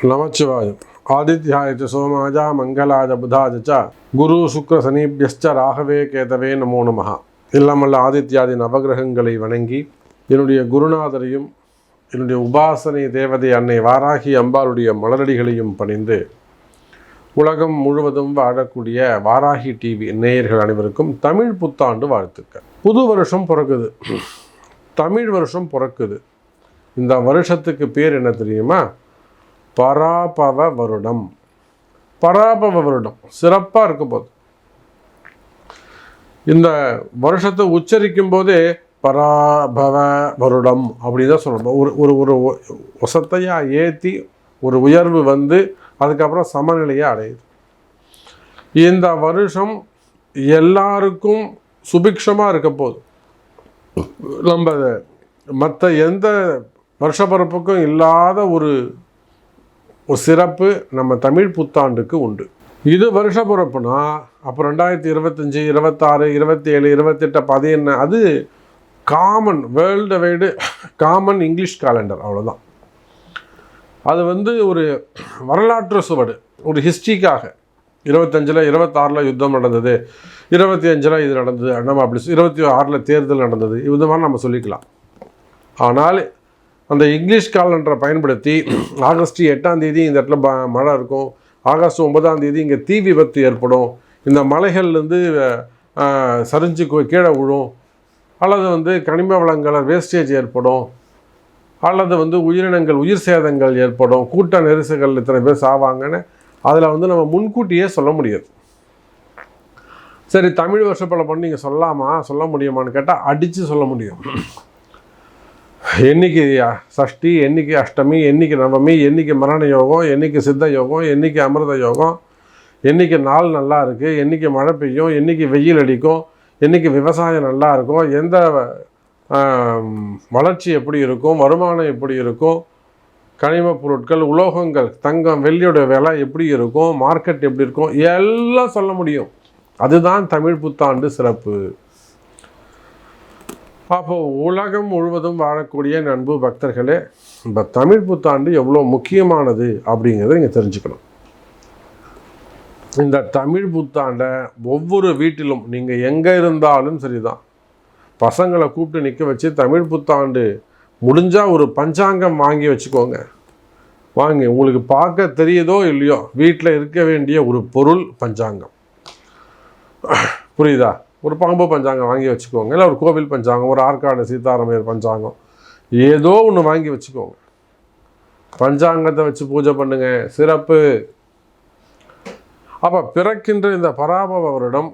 நமச்சிவாயம். ஆதித்யாய சோமாஜா மங்களாஜ புதாஜ குரு சுக்ர சனீபியஸ்ச ராகவே கேதவே நமோ நமஹ. இல்லாமல்ல ஆதித்யாதி நவகிரகங்களை வணங்கி என்னுடைய குருநாதரையும் என்னுடைய உபாசனை தேவதை அன்னை வாராகி அம்பாளுடைய மலரடிகளையும் பணிந்து உலகம் முழுவதும் வாழக்கூடிய வாராகி டிவி நேயர்கள் அனைவருக்கும் தமிழ் புத்தாண்டு வாழ்த்துக்கள். புது வருஷம் பிறக்குது, தமிழ் வருஷம் பிறக்குது. இந்த வருஷத்துக்கு பேர் என்ன தெரியுமா? பராபவ வருடம். பராபவ வருடம் சிறப்பாக இருக்கும் போது இந்த வருஷத்தை உச்சரிக்கும் போதே பராபவ வருடம் அப்படின்னு தான் சொல்லணும். ஒரு ஒரு வசத்தையாக ஏற்றி ஒரு உயர்வு வந்து அதுக்கப்புறம் சமநிலையை அடையுது. இந்த வருஷம் எல்லாருக்கும் சுபிக்ஷமாக இருக்க போது. நம்ம மற்ற எந்த வருஷப்பிறப்புக்கும் இல்லாத ஒரு சிறப்பு நம்ம தமிழ் புத்தாண்டுக்கு உண்டு. இது வருஷ பிறப்புனா அப்போ 2025, 26, 27, 28, 11 அது common world wide common English calendar, அவ்வளோதான். அது ஒரு வரலாற்று சுவடு, ஒரு ஹிஸ்ட்ரிக்காக 25, 26 யுத்தம் நடந்தது, 25 இது நடந்தது, நம்ம அப்படி 26 தேர்தல் நடந்தது, இது மாதிரி நம்ம சொல்லிக்கலாம். ஆனால் அந்த இங்கிலீஷ் காலண்டரை பயன்படுத்தி ஆகஸ்ட் 8ஆம் தேதி இந்த இடத்துல மழை இருக்கும், ஆகஸ்ட் 9ஆம் தேதி இங்கே தீ விபத்து ஏற்படும், இந்த மலைகள்லேருந்து சரிஞ்சு கீழே விழும், அல்லது கனிம வளங்கள் வேஸ்டேஜ் ஏற்படும், அல்லது உயிரினங்கள் உயிர் சேதங்கள் ஏற்படும், கூட்ட நெரிசல்கள் இத்தனை பேர் சாவாங்கன்னு அதில் நம்ம முன்கூட்டியே சொல்ல முடியாது. சரி, தமிழ் வருஷப்பழம் நீங்கள் சொல்ல முடியுமான்னு கேட்டால் அடித்து சொல்ல முடியும். என்னைக்கு சஷ்டி, என்னைக்கு அஷ்டமி, என்னைக்கு நவமி, என்னைக்கு மரண யோகம், என்னைக்கு சித்த யோகம், என்னைக்கு அமிர்த யோகம், என்னைக்கு நாள் நல்லா இருக்குது, என்னைக்கு மழை பெய்யும், என்னைக்கு வெயில் அடிக்கும், என்னைக்கு விவசாயம் நல்லா இருக்கும், எந்த வளர்ச்சி எப்படி இருக்கும், வருமானம் எப்படி இருக்கும், கனிம பொருட்கள், உலோகங்கள், தங்கம், வெள்ளியோட விலை எப்படி இருக்கும், மார்க்கெட் எப்படி இருக்கும், எல்லாம் சொல்ல முடியும். அதுதான் தமிழ் புத்தாண்டு சிறப்பு. அப்போது உலகம் முழுவதும் வாழக்கூடிய அன்பு பக்தர்களே, இப்போ தமிழ் புத்தாண்டு எவ்வளோ முக்கியமானது அப்படிங்கிறத நீங்கள் தெரிஞ்சுக்கணும். இந்த தமிழ் புத்தாண்டை ஒவ்வொரு வீட்டிலும் நீங்கள் எங்கே இருந்தாலும் சரிதான், பசங்களை கூப்பிட்டு நிற்க வச்சு தமிழ் புத்தாண்டு முடிஞ்சால் ஒரு பஞ்சாங்கம் வாங்கி வச்சுக்கோங்க. வாங்கி உங்களுக்கு பார்க்க தெரியுதோ இல்லையோ வீட்டில் இருக்க வேண்டிய ஒரு பொருள் பஞ்சாங்கம். புரியுதா? ஒரு பாம்பு பஞ்சாங்கம் வாங்கி வச்சுக்கோங்க, இல்லை ஒரு கோவில் பஞ்சாங்கம், ஒரு ஆற்காடு சீதாராமையர் பஞ்சாங்கம், ஏதோ ஒன்று வாங்கி வச்சுக்கோங்க. பஞ்சாங்கத்தை வச்சு பூஜை பண்ணுங்க, சிறப்பு. அப்போ பிறக்கின்ற இந்த பராபவ வருடம்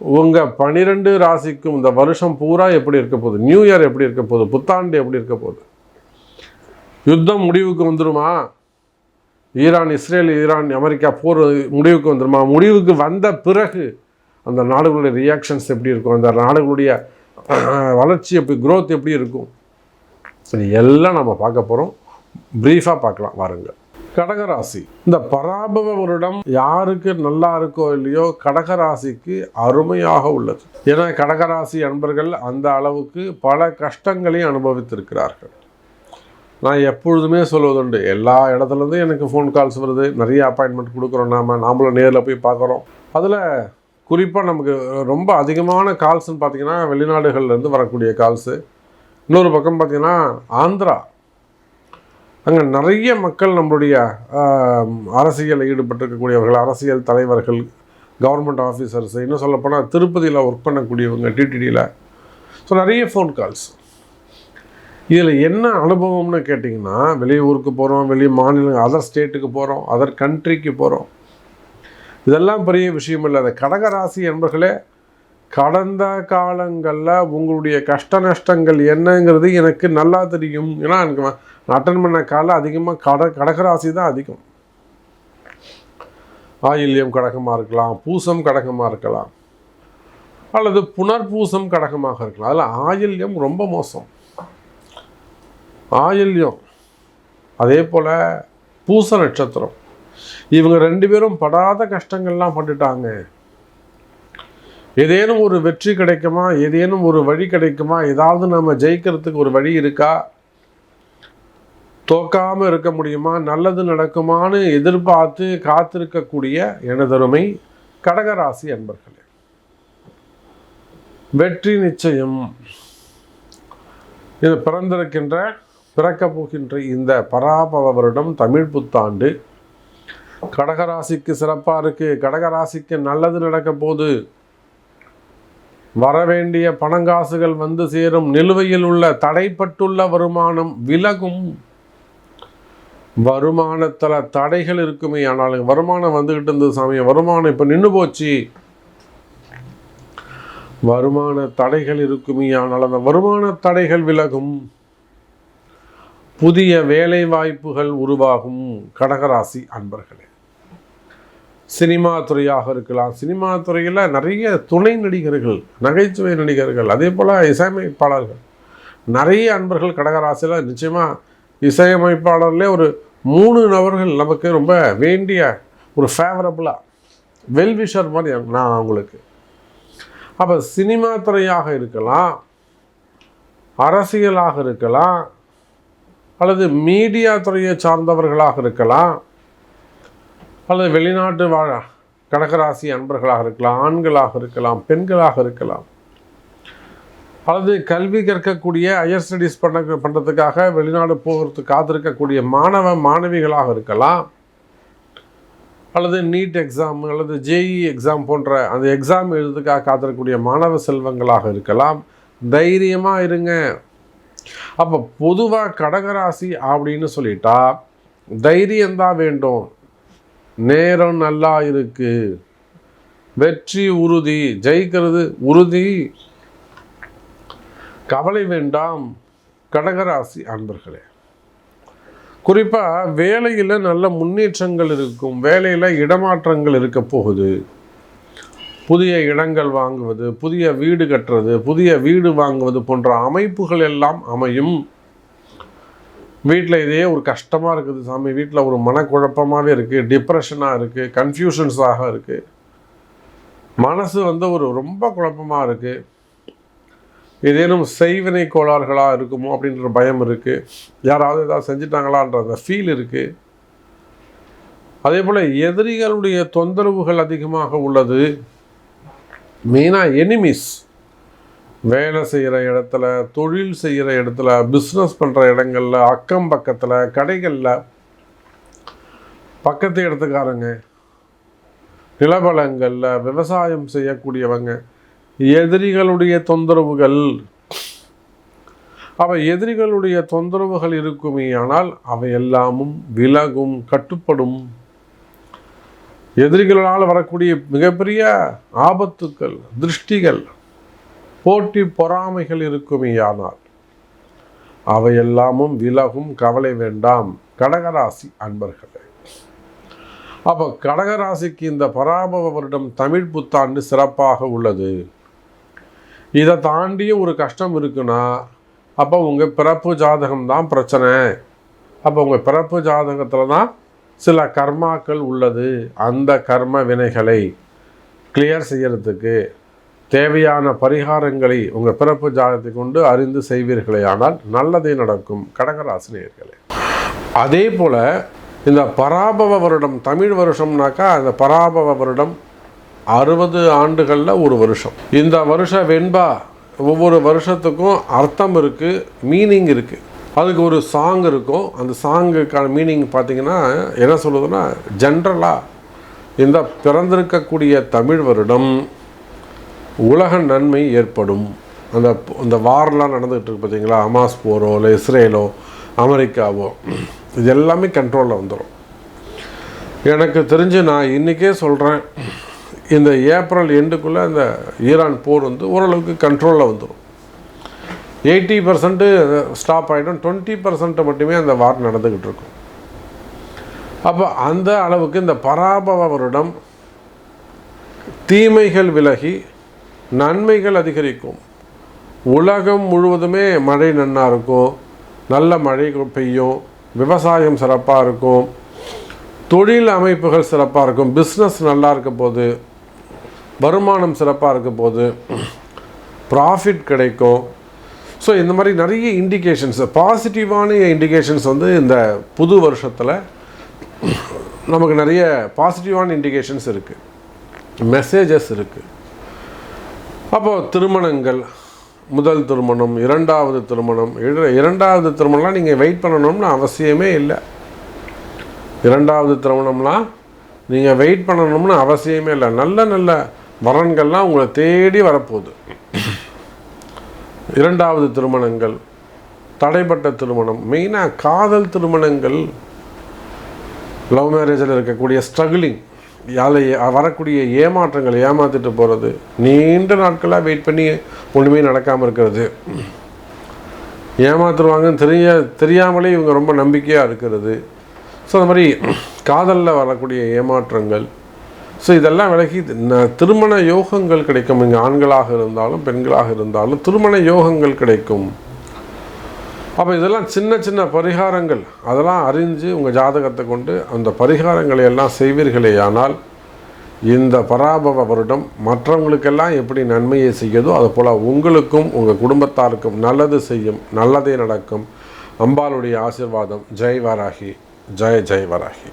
உங்கள் 12 ராசிக்கும் இந்த வருஷம் பூரா எப்படி இருக்க போகுது, நியூ இயர் எப்படி இருக்க போகுது, புத்தாண்டு எப்படி இருக்க போகுது, யுத்தம் முடிவுக்கு வந்துடுமா, இஸ்ரேல் அமெரிக்கா போர் முடிவுக்கு வந்துடுமா, முடிவுக்கு வந்த பிறகு அந்த நாடுகளுடைய ரியாக்ஷன்ஸ் எப்படி இருக்கும், அந்த நாடுகளுடைய வளர்ச்சி எப்படி, க்ரோத் எப்படி இருக்கும், சரி எல்லாம் நம்ம பார்க்க போகிறோம். ப்ரீஃபாக பார்க்கலாம் வாருங்கள். கடகராசி. இந்த பராபவ வருடம் யாருக்கு நல்லா இருக்கோ இல்லையோ கடகராசிக்கு அருமையாக உள்ளது. ஏன்னா கடகராசி அன்பர்கள் அந்த அளவுக்கு பல கஷ்டங்களையும் அனுபவித்திருக்கிறார்கள். நான் எப்பொழுதுமே சொல்வதுண்டு, எல்லா இடத்துலேருந்தும் எனக்கு ஃபோன் கால்ஸ் வருது, நிறைய அப்பாயின்மெண்ட் கொடுக்குறோம், நாமளும் நேரில் போய் பார்க்குறோம். அதில் குறிப்பாக நமக்கு ரொம்ப அதிகமான கால்ஸ்ன்னு பார்த்திங்கன்னா வெளிநாடுகள்லேருந்து வரக்கூடிய கால்ஸு. இன்னொரு பக்கம் பார்த்திங்கன்னா ஆந்திரா, அங்கே நிறைய மக்கள் நம்மளுடைய அரசியலில் ஈடுபட்டிருக்கக்கூடியவர்கள், அரசியல் தலைவர்கள், கவர்மெண்ட் ஆஃபீஸர்ஸ், இன்னும் சொல்லப்போனால் திருப்பதியில் ஒர்க் பண்ணக்கூடியவங்க, டிடிடியில். ஸோ நிறைய ஃபோன் கால்ஸ். இதில் என்ன அனுபவம்னு கேட்டிங்கன்னா, வெளியூருக்கு போகிறோம், வெளி மாநிலம், அதர் ஸ்டேட்டுக்கு போகிறோம், அதர் கண்ட்ரிக்கு போகிறோம், இதெல்லாம் பெரிய விஷயம் இல்லை. அந்த கடகராசி என்பர்களே, கடந்த காலங்களில் உங்களுடைய கஷ்ட நஷ்டங்கள் என்னங்கிறது எனக்கு நல்லா தெரியும். ஏன்னா எனக்கு நான் அட்டன் பண்ண காலம் அதிகமாக கடகராசி தான் அதிகம். ஆயில்யம் கடகமாக இருக்கலாம், பூசம் கடகமாக இருக்கலாம், அல்லது புனர்பூசம் கடகமாக இருக்கலாம். அதில் ஆயில்யம் ரொம்ப மோசம். ஆயில்யம் அதே போல் பூச நட்சத்திரம், இவங்க 2 பேரும் படாத கஷ்டங்கள்லாம் பட்டுட்டாங்க. ஏதேனும் ஒரு வெற்றி கிடைக்குமா, ஏதேனும் ஒரு வழி கிடைக்குமா, ஏதாவது நம்ம ஜெயிக்கிறதுக்கு ஒரு வழி இருக்கா, தோக்காமல் இருக்க முடியுமா, நல்லது நடக்குமான்னு எதிர்பார்த்து காத்திருக்கக்கூடிய எனதருமை கடகராசி அன்பர்களே, வெற்றி நிச்சயம். இது பிறக்கப் போகின்ற இந்த பராபவ வருடம் தமிழ் புத்தாண்டு கடகராசிக்கு சிறப்பாக இருக்குது. கடகராசிக்கு நல்லது நடக்க போது, வரவேண்டிய பணங்காசுகள் வந்து சேரும், நிலுவையில் உள்ள தடைப்பட்டுள்ள வருமானம் விலகும். வருமானத்தில் தடைகள் இருக்குமே, ஆனால் வருமானம் வந்துக்கிட்டு இருந்தது சாமி, வருமானம் இப்போ நின்று போச்சு, வருமான தடைகள் இருக்குமே, ஆனால் அந்த வருமான தடைகள் விலகும். புதிய வேலை வாய்ப்புகள் உருவாகும். கடகராசி அன்பர்களே, சினிமா துறையாக இருக்கலாம், சினிமா துறையில் நிறைய துணை நடிகர்கள், நகைச்சுவை நடிகர்கள், அதே போல் இசையமைப்பாளர்கள், நிறைய அன்பர்கள் கடகராசியில் நிச்சயமாக இசையமைப்பாளர்லேயே ஒரு 3 நபர்கள் நமக்கு ரொம்ப வேண்டிய ஒரு ஃபேவரபுளாக வெல்விஷர் மாதிரி நான் அவங்களுக்கு. அப்போ சினிமா துறையாக இருக்கலாம், அரசியலாக இருக்கலாம், அல்லது மீடியா துறையை சார்ந்தவர்களாக இருக்கலாம், அல்லது வெளிநாட்டு கடகராசி அன்பர்களாக இருக்கலாம், ஆண்களாக இருக்கலாம், பெண்களாக இருக்கலாம், அல்லது கல்வி கற்கக்கூடிய ஹையர் ஸ்டடீஸ் பண்ணுறதுக்காக வெளிநாடு போகிறதுக்கு காத்திருக்கக்கூடிய மாணவிகளாக இருக்கலாம், அல்லது நீட் எக்ஸாம் அல்லது ஜேஇ எக்ஸாம் போன்ற அந்த எக்ஸாம் எழுதுறதுக்காக காத்திருக்கக்கூடிய மாணவ செல்வங்களாக இருக்கலாம். தைரியமாக இருங்க. அப்போ பொதுவாக கடகராசி அப்படின்னு சொல்லிட்டா தைரியம்தான் வேண்டும். நேரம் நல்லா இருக்கு, வெற்றி உறுதி, ஜெயிக்கிறது உறுதி, கவலை வேண்டாம். கடகராசி அன்பர்களே, குறிப்பாக வேலையில் நல்ல முன்னேற்றங்கள் இருக்கும், வேலையில் இடமாற்றங்கள் இருக்க போகுது, புதிய இடங்கள் வாங்குவது, புதிய வீடு கட்டுறது, புதிய வீடு வாங்குவது போன்ற அமைப்புகள் எல்லாம் அமையும். வீட்டில் இதே ஒரு கஷ்டமாக இருக்குது சாமி, வீட்டில் ஒரு மனக்குழப்பமாகவே இருக்குது, டிப்ரெஷனாக இருக்குது, கன்ஃபியூஷன்ஸாக இருக்குது, மனசு ஒரு ரொம்ப குழப்பமாக இருக்குது, ஏதேனும் செய்வினை கோளாறுகளாக இருக்குமோ அப்படின்ற பயம் இருக்குது, யாராவது ஏதாவது செஞ்சிட்டாங்களான்ற அந்த ஃபீல் இருக்குது. அதே போல் எதிரிகளுடைய தொந்தரவுகள் அதிகமாக உள்ளது. மெயினாக எனிமிஸ், வேலை செய்கிற இடத்துல, தொழில் செய்கிற இடத்துல, பிஸ்னஸ் பண்ணுற இடங்களில், அக்கம் பக்கத்தில், கடைகளில், பக்கத்து இடத்துக்காரங்க, நிலவளங்களில், விவசாயம் செய்யக்கூடியவங்க, எதிரிகளுடைய தொந்தரவுகள். அவை எதிரிகளுடைய தொந்தரவுகள் இருக்குமே, ஆனால் அவை எல்லாமும் விலகும், கட்டுப்படும். எதிரிகளால் வரக்கூடிய மிகப்பெரிய ஆபத்துக்கள், திருஷ்டிகள், போட்டி பொறாமைகள் இருக்குமே, ஆனால் அவை எல்லாமும் விலகும். கவலை வேண்டாம் கடகராசி அன்பர்களே. அப்போ கடகராசிக்கு இந்த பராபவ வருடம் தமிழ் புத்தாண்டு சிறப்பாக உள்ளது. இதை தாண்டிய ஒரு கஷ்டம் இருக்குன்னா அப்போ உங்கள் பிறப்பு ஜாதகம் தான் பிரச்சனை. அப்போ உங்கள் பிறப்பு ஜாதகத்தில் தான் சில கர்மாக்கள் உள்ளது. அந்த கர்ம வினைகளை கிளியர் செய்யறதுக்கு தேவையான பரிகாரங்களை உங்கள் பிறப்பு ஜாதகத்தை கொண்டு அறிந்து செய்வீர்களே, ஆனால் நல்லதே நடக்கும் கடகராசி நேயர்களே. அதே போல் இந்த பராபவ வருடம், தமிழ் வருஷம்னாக்கா அந்த பராபவ வருடம் 60 ஆண்டுகளில் ஒரு வருஷம். இந்த வருஷம் வெண்பா ஒவ்வொரு வருஷத்துக்கும் அர்த்தம் இருக்குது, மீனிங் இருக்குது. அதுக்கு ஒரு சாங் இருக்கும். அந்த சாங்குக்கான மீனிங் பார்த்திங்கன்னா என்ன சொல்லுதுன்னா, ஜென்ரலாக இந்த பிறந்திருக்கக்கூடிய தமிழ் வருடம் உலக நன்மை ஏற்படும். அந்த வாரெலாம் நடந்துகிட்டு இருக்கு பார்த்தீங்களா, ஹமாஸ் போரோ இல்லை இஸ்ரேலோ அமெரிக்காவோ, இது எல்லாமே கண்ட்ரோலில் வந்துடும். எனக்கு தெரிஞ்சு நான் இன்றைக்கே சொல்கிறேன், இந்த ஏப்ரல் எண்டுக்குள்ளே இந்த ஈரான் போர் ஓரளவுக்கு கண்ட்ரோலில் வந்துடும். 80% ஸ்டாப் ஆகிடும், 20% மட்டுமே அந்த வார் நடந்துக்கிட்டு இருக்கும். அப்போ அந்த அளவுக்கு இந்த பராபவ வருடம் தீமைகள் விலகி நன்மைகள் அதிகரிக்கும். உலகம் முழுவதுமே மழை நன்னா இருக்கும், நல்ல மழை பெய்யும், விவசாயம் சிறப்பாக இருக்கும், தொழில் அமைப்புகள் சிறப்பாக இருக்கும், பிஸ்னஸ் நல்லா இருக்க போது, வருமானம் சிறப்பாக இருக்க போது, ப்ராஃபிட் கிடைக்கும். ஸோ இந்த மாதிரி நிறைய இண்டிகேஷன்ஸ், பாசிட்டிவான இண்டிகேஷன்ஸ் வந்து இந்த புது வருஷத்தில் நமக்கு நிறைய பாசிட்டிவான இண்டிகேஷன்ஸ் இருக்குது, மெசேஜஸ் இருக்குது. அப்போது திருமணங்கள், முதல் திருமணம், இரண்டாவது திருமணம், இரண்டாவது திருமணம்லாம் நீங்கள் வெயிட் பண்ணணும்னு அவசியமே இல்லை. இரண்டாவது திருமணம்லாம் நீங்கள் வெயிட் பண்ணணும்னு அவசியமே இல்லை. நல்ல நல்ல வரன்கள்லாம் உங்களை தேடி வரப்போகுது. இரண்டாவது திருமணங்கள், தடைப்பட்ட திருமணம், மெயினாக காதல் திருமணங்கள், லவ் மேரேஜில் இருக்கக்கூடிய ஸ்ட்ரகிளிங், வரக்கூடிய ஏமாற்றங்கள், ஏமாற்றிட்டு போகிறது, நீண்ட நாட்களாக வெயிட் பண்ணி ஒன்றுமே நடக்காமல் இருக்கிறது, ஏமாத்துருவாங்கன்னு தெரியாமலே இவங்க ரொம்ப நம்பிக்கையாக இருக்கிறது. ஸோ அந்த மாதிரி காதலில் வரக்கூடிய ஏமாற்றங்கள், ஸோ இதெல்லாம் விலகி திருமண யோகங்கள் கிடைக்கும். இங்கே ஆண்களாக இருந்தாலும் பெண்களாக இருந்தாலும் திருமண யோகங்கள் கிடைக்கும். அப்போ இதெல்லாம் சின்ன சின்ன பரிகாரங்கள், அதெல்லாம் அறிஞ்சு உங்கள் ஜாதகத்தை கொண்டு அந்த பரிகாரங்களை எல்லாம் செய்வீர்களேயானால் இந்த பராபவ வருடம் மற்றவங்களுக்கெல்லாம் எப்படி நன்மையை செய்யுதோ அதுபோல் உங்களுக்கும் உங்கள் குடும்பத்தாருக்கும் நல்லது செய்யும், நல்லதே நடக்கும். அம்பாளுடைய ஆசீர்வாதம். ஜெய் வராகி, ஜெய் ஜெய் வராகி.